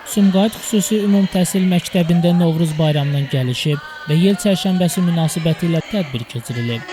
Sumqayıt Xüsusi Ümumi Təhsil Məktəbində Novruz bayramının gəlişi və yel çərşənbəsi münasibətilə tədbir keçirilib.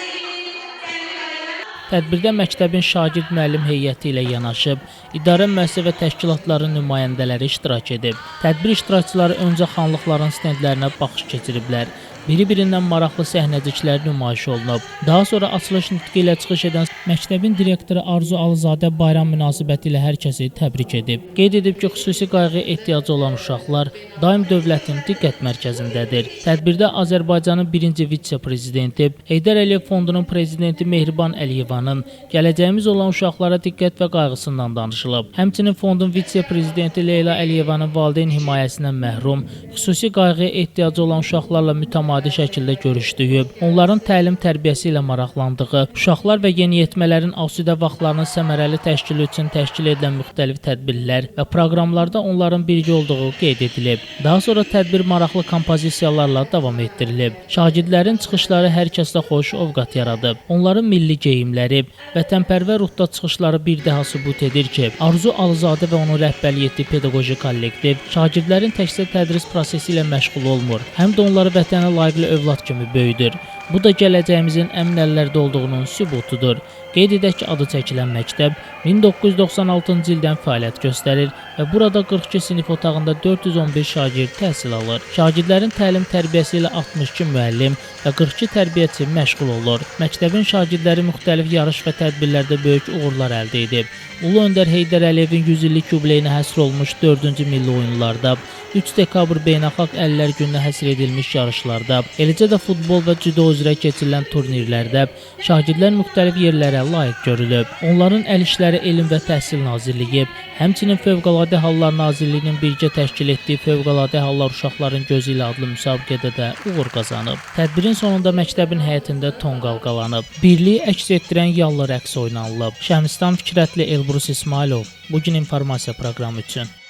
Tədbirdə məktəbin şagird müəllim heyəti ilə yanaşı, idarə müəssisə və təşkilatların nümayəndələri iştirak edib. Tədbir iştirakçıları öncə xanlıqların stendlərinə baxış keçiriblər. Biri-birindən maraqlı səhnəciklər nümayiş olunub. Daha sonra açılış nitqi ilə çıxış edən məktəbin direktoru Arzu Alızadə bayram münasibəti ilə hər kəsi təbrik edib. Qeyd edib ki, xüsusi qayğıya ehtiyacı olan uşaqlar daim dövlətin diqqət mərkəzindədir. Tədbirdə Azərbaycanın birinci vitse-prezidenti, Heydər Əliyev Fondunun prezidenti Mehriban Əliyevanın gələcəyimiz olan uşaqlara diqqət və qayğısından danışılıb. Həmçinin fondun vitse-prezidenti Leyla Əliyevanın valideyn himayəsindən məhrum, xüsusi qayğıya ehtiyacı olan uşaqlarla mütəmadi şəkildə görüşdüyü, onların təlim tərbiyəsi ilə maraqlandığı, uşaqlar və yeniyetmələrin asudə vaxtlarının səmərəli təşkili üçün təşkil edilən müxtəlif tədbirlər və proqramlarda onların birgə olduğu qeyd edilib. Daha sonra tədbir maraqlı kompozisiyalarla davam etdirilib. Şagirdlərin çıxışları hər kəsdə xoş ovqat yaradıb. Onların milli geyimləri, vətənpərvər ruhda çıxışları bir daha sübut edir ki, Arzu Alızadə və onun rəhbərlik etdiyi pedaqoji kollektiv şagirdlərin təkcə tədris prosesi ilə məşğul olmur, həm də onları vətənə layiqli övlad kimi böyüdür. Bu da gələcəyimizin əmin əllərdə olduğunun sübutudur. Qeyd edək ki, adı çəkilən məktəb 1996-cı ildən fəaliyyət göstərir və burada 42 sinif otağında 411 şagird təhsil alır. Şagirdlərin təlim tərbiyəsi ilə 62 müəllim və 42 tərbiyəçi məşğul olur. Məktəbin şagirdləri müxtəlif yarış və tədbirlərdə böyük uğurlar əldə edib. Ulu Öndər Heydər Əliyevin 100 illik yubileyinə həsr olmuş 4-cü milli oyunlarda, 3 dekabr Beynəlxalq Əlillər Gününə həsr edilmiş yarışlarda, eləcə də futbol və cüdo üzrə keçirilən turnirlərdə şagirdlər müxtəlif yerlərə layiq görülüb. Onların əl işləri Elm və Təhsil Nazirliyi, həmçinin Fövqəladə Hallar Nazirliyinin birgə təşkil etdiyi Fövqəladə Hallar Uşaqların Gözü ilə adlı müsabiqədə də uğur qazanıb. Tədbirin sonunda məktəbin həyətində tonqal qalanıb. Birliyi əks etdirən yallı rəqs oynanılıb. Şəmstan Fikrətli, Elbrus İsmailov, Bugün informasiya proqramı üçün.